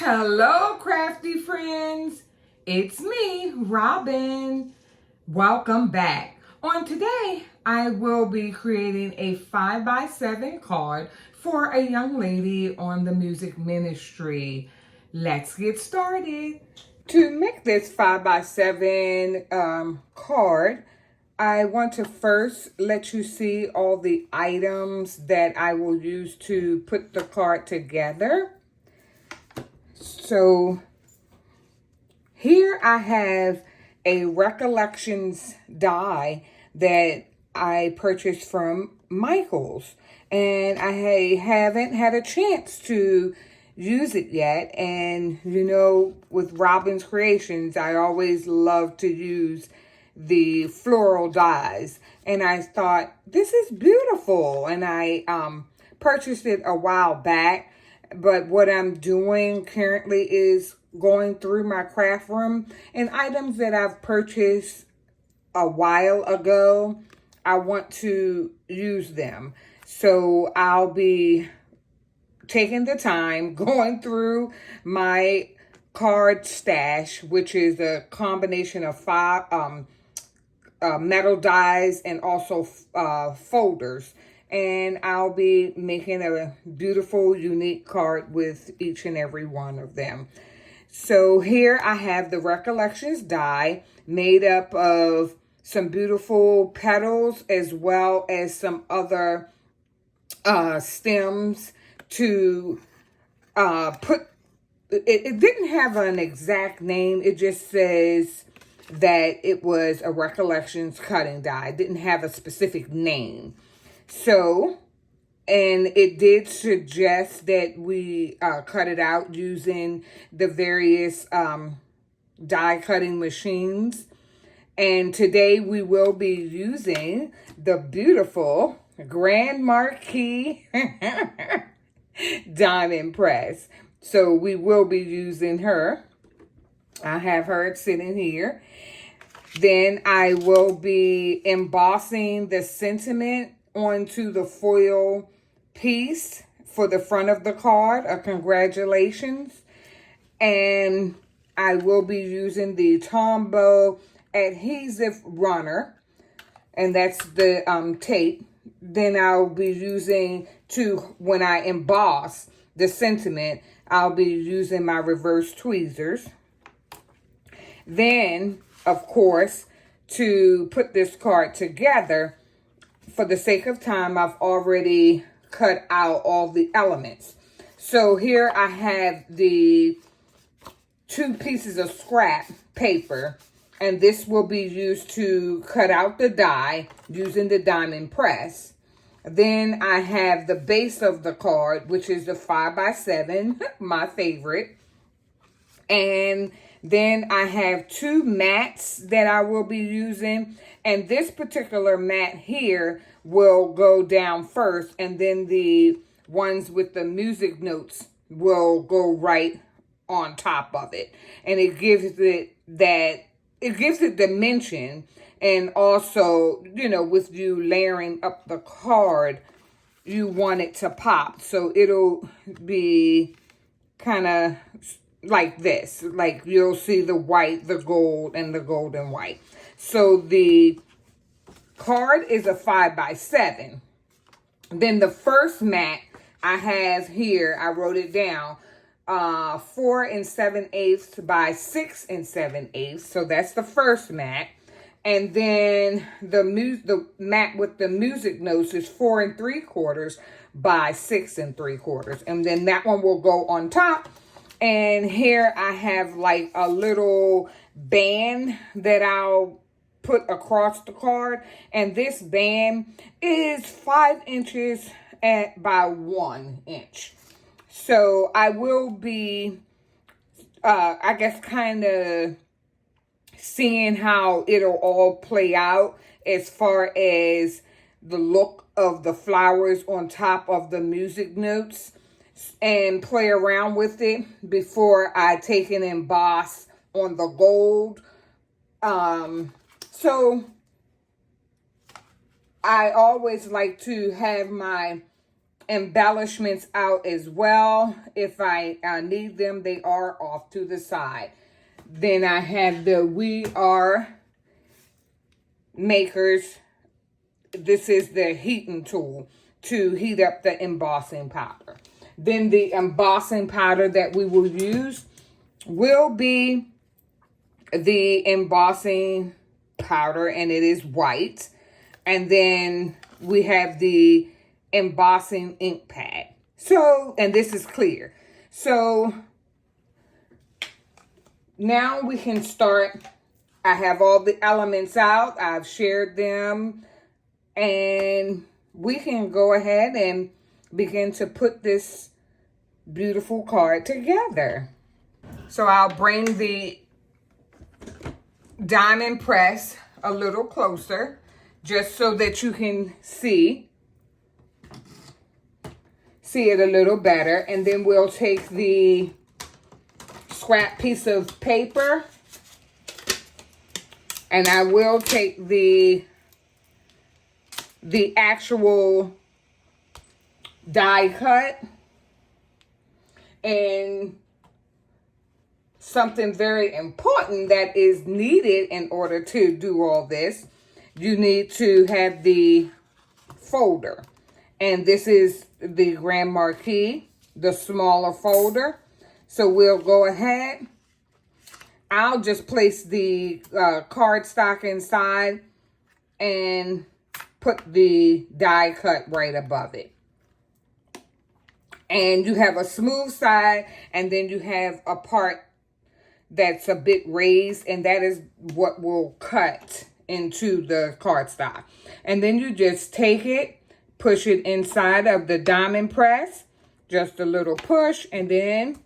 Hello, crafty friends. It's me, Robin. Welcome back. On today, I will be creating a 5x7 card for a young lady on the music ministry. Let's get started. To make this 5x7 card, I want to first let you see all the items that I will use to put the card together. So here I have a Recollections die that I purchased from Michael's, and I haven't had a chance to use it yet. And you know, with Robin's Creations, I always love to use the floral dies, and I thought this is beautiful, and I purchased it a while back. But what I'm doing currently is going through my craft room and items that I've purchased a while ago. I want to use them. So I'll be taking the time going through my card stash, which is a combination of five metal dies and also folders. And I'll be making a beautiful, unique card with each and every one of them. So here I have the Recollections die made up of some beautiful petals as well as some other stems to put. It didn't have an exact name. It just says that it was a Recollections cutting die. It didn't have a specific name. So, and it did suggest that we cut it out using the various die cutting machines. And today we will be using the beautiful Grand Marquise Diamond Press. So we will be using her. I have her sitting here. Then I will be embossing the sentiment onto the foil piece for the front of the card, a congratulations. And I will be using the Tombow adhesive runner, and that's the tape. Then I'll be using when I emboss the sentiment, I'll be using my reverse tweezers. Then, of course, to put this card together, for the sake of time, I've already cut out all the elements. So here I have the 2 pieces of scrap paper, and this will be used to cut out the die using the diamond press. Then I have the base of the card, which is the 5x7, my favorite. And then I have 2 mats that I will be using. And this particular mat here will go down first. And then the ones with the music notes will go right on top of it. And it gives it dimension. And also, you know, with you layering up the card, you want it to pop. So it'll be kind of like this. Like you'll see the white, the gold, and the gold and white. So the card is a 5x7. Then the first mat I have here, I wrote it down, 4 7/8 by 6 7/8. So that's the first mat. And then the mat with the music notes is 4 3/4 by 6 3/4. And then that one will go on top. And here I have like a little band that I'll put across the card. And this band is 5 inches by 1 inch. So I will be, I guess, kind of seeing how it'll all play out as far as the look of the flowers on top of the music notes, and play around with it before I take and emboss on the gold. So I always like to have my embellishments out as well. If I need them, they are off to the side. Then I have the We Are Makers. This is the heating tool to heat up the embossing powder. Then the embossing powder that we will use will be the embossing powder, and it is white. And then we have the embossing ink pad. So, and this is clear. So now we can start. I have all the elements out. I've shared them, and we can go ahead and begin to put this beautiful card together. So I'll bring the diamond press a little closer just so that you can see it a little better. And then we'll take the scrap piece of paper, and I will take the actual die cut. And something very important that is needed in order to do all this, you need to have the folder. And this is the Grand Marquise, the smaller folder. So we'll go ahead. I'll just place the cardstock inside and put the die cut right above it. And you have a smooth side, and then you have a part that's a bit raised, and that is what will cut into the cardstock. And then you just take it, push it inside of the diamond press, just a little push, and then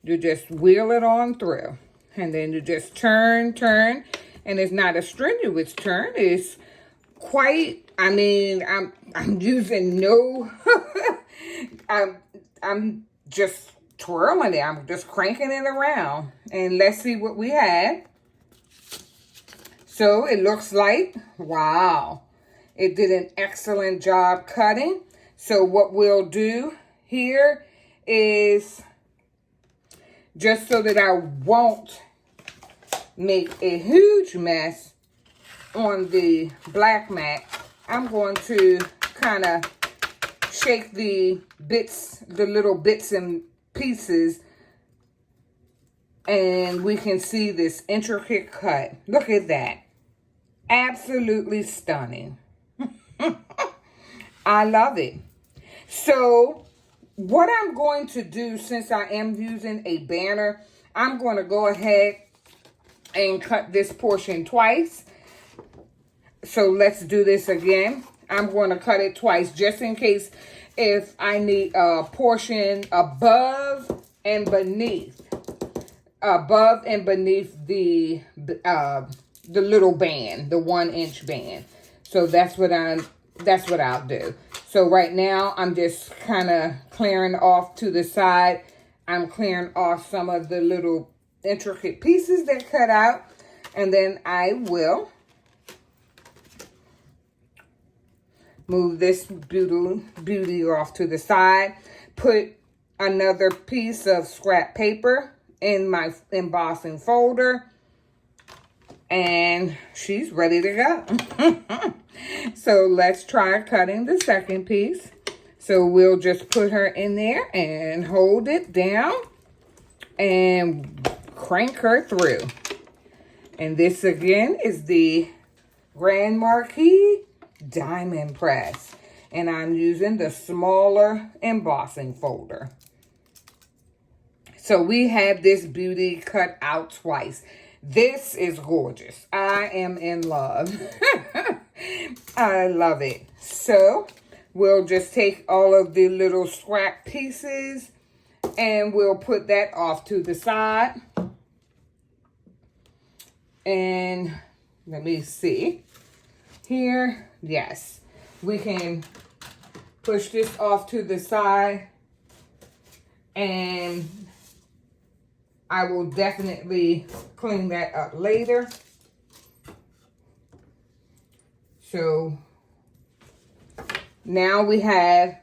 you just wheel it on through. And then you just turn, and it's not a strenuous turn. It's quite, I mean, I'm using no, I'm just twirling it. I'm just cranking it around. And let's see what we have. So it looks like, wow, it did an excellent job cutting. So what we'll do here is, just so that I won't make a huge mess on the black mat, I'm going to kind of shake the bits, the little bits and pieces, and we can see this intricate cut. Look at that. Absolutely stunning. I love it. So what I'm going to do, since I am using a banner, I'm going to go ahead and cut this portion twice. So let's do this again. I'm going to cut it twice just in case if I need a portion above and beneath the little band, the 1-inch band. So that's what I'll do. So right now I'm just kind of clearing off to the side. I'm clearing off some of the little intricate pieces that cut out, and then I will move this beauty off to the side, put another piece of scrap paper in my embossing folder, and she's ready to go. So let's try cutting the second piece. So we'll just put her in there and hold it down and crank her through. And this again is the Grand Marquise Diamond Press, and I'm using the smaller embossing folder. So we have this beauty cut out twice. This is gorgeous. I am in love. I love it. So we'll just take all of the little scrap pieces and we'll put that off to the side. And let me see here. Yes, we can push this off to the side, and I will definitely clean that up later. So now we have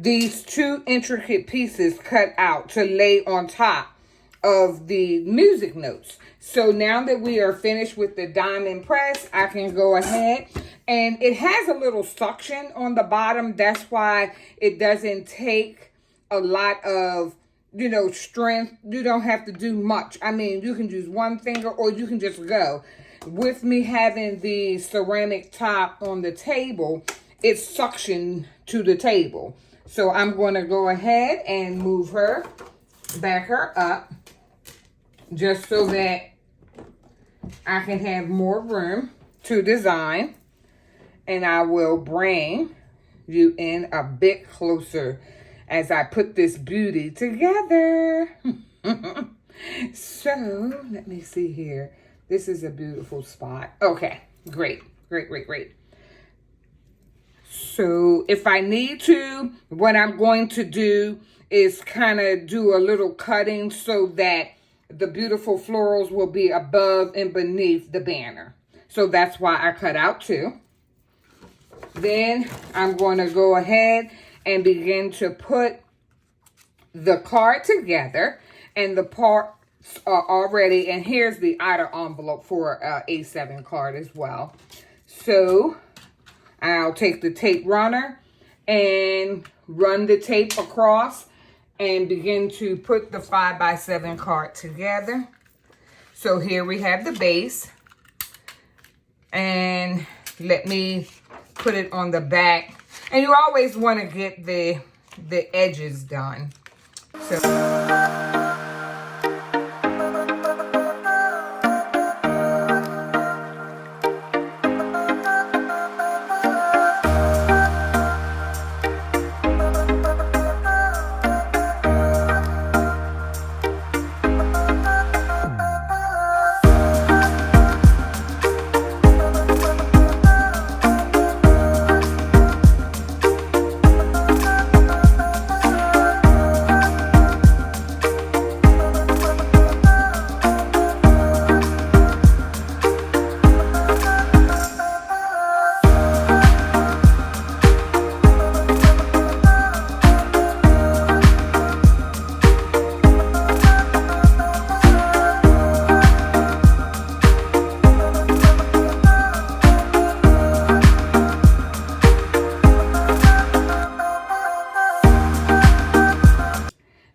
these two intricate pieces cut out to lay on top of the music notes. So now that we are finished with the diamond press, I can go ahead, and it has a little suction on the bottom. That's why it doesn't take a lot of, you know, strength. You don't have to do much. I mean, you can use one finger or you can just go. With me having the ceramic top on the table, it's suction to the table. So I'm going to go ahead and move her, back her up, just so that I can have more room to design. And I will bring you in a bit closer as I put this beauty together. So, let me see here. This is a beautiful spot. Okay, great, great, great, great. So, if I need to, what I'm going to do is kind of do a little cutting so that the beautiful florals will be above and beneath the banner. So that's why I cut out two. Then I'm going to go ahead and begin to put the card together. And the parts are already, and here's the outer envelope for A7 card as well. So I'll take the tape runner and run the tape across and begin to put the 5x7 card together. So here we have the base. And let me put it on the back. And you always want to get the edges done. So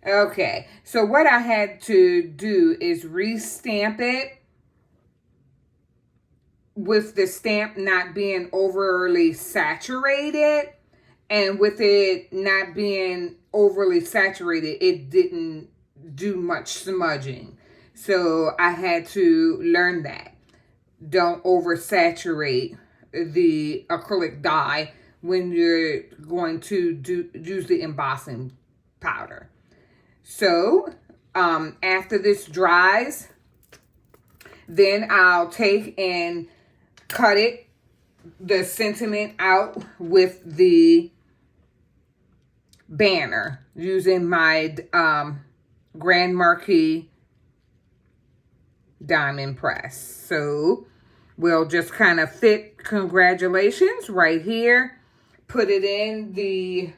okay, so what I had to do is restamp it with the stamp not being overly saturated. And with it not being overly saturated, it didn't do much smudging. So I had to learn that. Don't oversaturate the acrylic dye when you're going to use the embossing powder. So, after this dries, then I'll take and cut it, the sentiment out with the banner using my Grand Marquise Diamond Press. So, we'll just kind of fit congratulations right here. Put it in the,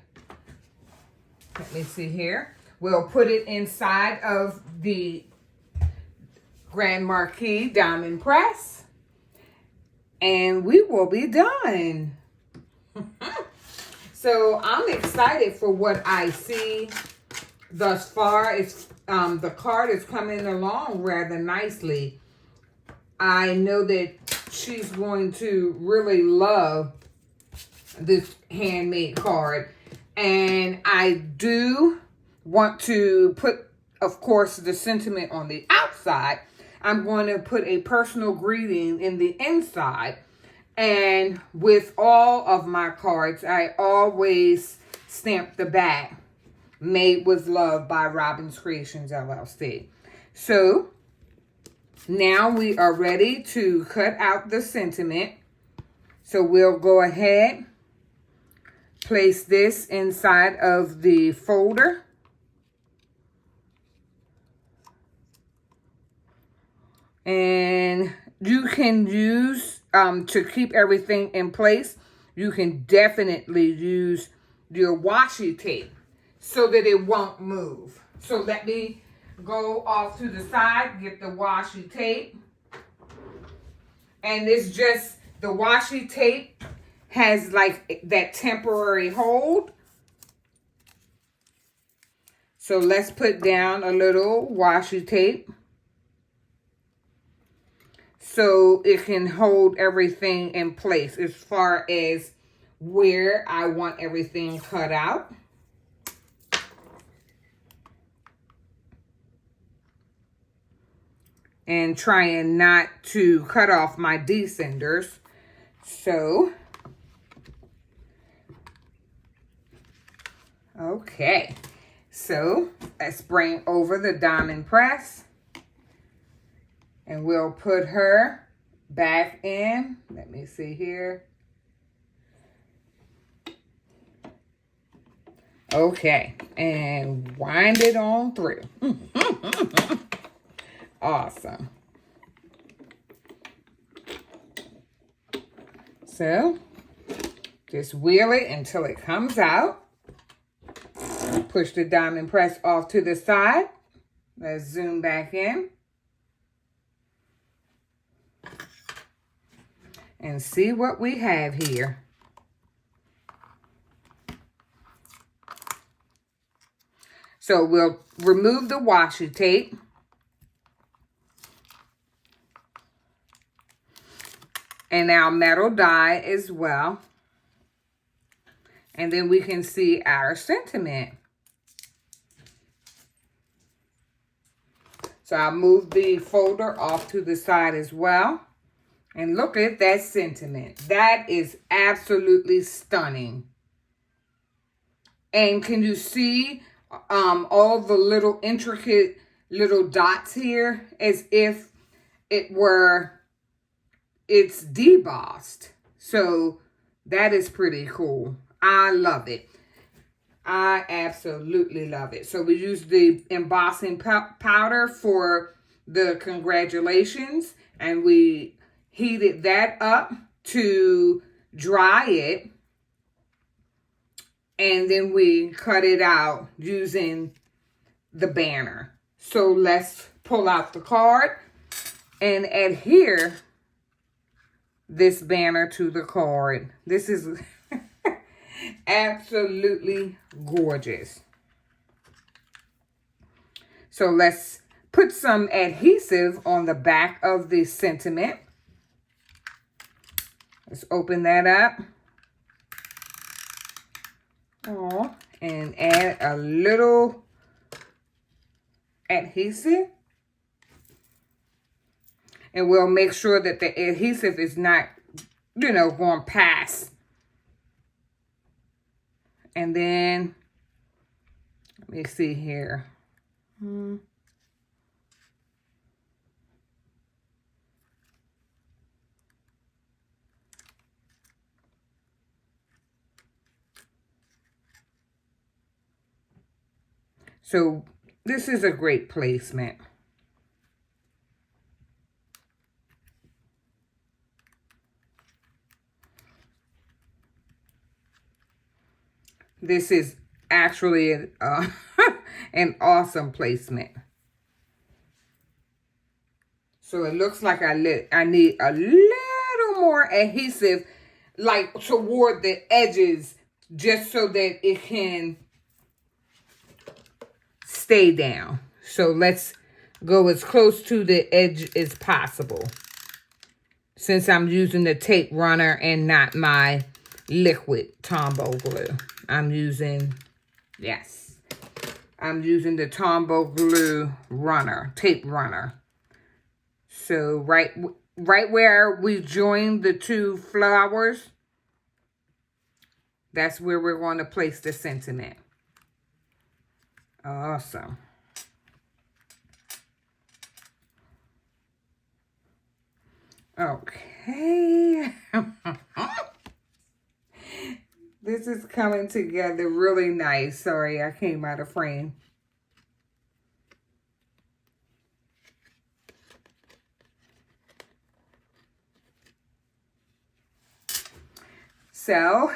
let me see here. We'll put it inside of the Grand Marquise Diamond Press. And we will be done. So I'm excited for what I see thus far. It's the card is coming along rather nicely. I know that she's going to really love this handmade card. And I do want to put, of course, the sentiment on the outside. I'm going to put a personal greeting in the inside. And with all of my cards, I always stamp the back, Made with Love by Robin's Creations, LLC. So now we are ready to cut out the sentiment. So we'll go ahead, place this inside of the folder. And you can use, to keep everything in place, you can definitely use your washi tape so that it won't move. So let me go off to the side, get the washi tape. And it's just, the washi tape has like that temporary hold. So let's put down a little washi tape so it can hold everything in place as far as where I want everything cut out. And trying not to cut off my descenders. So, okay. So, let's bring over the diamond press. And we'll put her back in. Let me see here. Okay. And wind it on through. Awesome. So, just wheel it until it comes out. Push the diamond press off to the side. Let's zoom back in. And see what we have here. So, we'll remove the washi tape. And our metal die as well. And then we can see our sentiment. So I'll move the folder off to the side as well. And look at that sentiment. That is absolutely stunning. And can you see all the little intricate little dots here as if it were... It's debossed. So that is pretty cool. I love it. I absolutely love it. So we use the embossing powder for the congratulations. And we heated that up to dry it. And then we cut it out using the banner. So let's pull out the card and adhere this banner to the card. This is absolutely gorgeous. So let's put some adhesive on the back of the sentiment. Let's open that up. Oh, and add a little adhesive. And we'll make sure that the adhesive is not, you know, going past. And then, let me see here. So, this is a great placement. This is actually an awesome placement. So it looks like I need a little more adhesive, like toward the edges, just so that it can stay down. So let's go as close to the edge as possible. Since I'm using the tape runner and not my liquid Tombow glue. I'm using the Tombow glue runner, tape runner. So right where we joined the two flowers, that's where we're going to place the sentiment. Awesome. Okay. This is coming together really nice. Sorry, I came out of frame. So,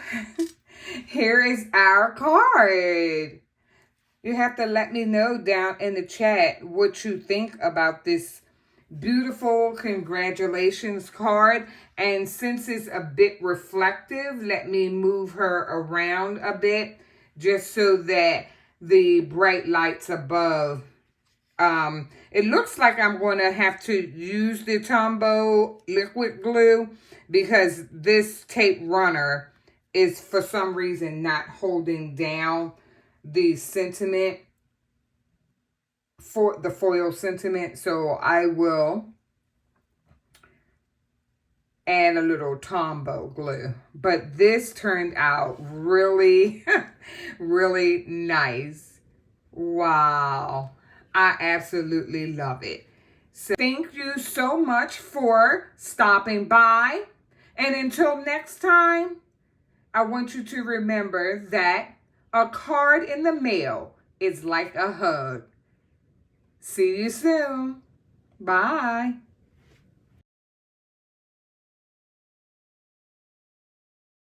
here is our card. You have to let me know down in the chat what you think about this beautiful congratulations card. And since it's a bit reflective, let me move her around a bit just so that the bright lights above, it looks like I'm going to have to use the Tombow liquid glue because this tape runner is for some reason not holding down the sentiment for the foil sentiment. So I will add a little Tombow glue. But this turned out really, really nice. Wow. I absolutely love it. So thank you so much for stopping by. And until next time, I want you to remember that a card in the mail is like a hug. See you soon. Bye.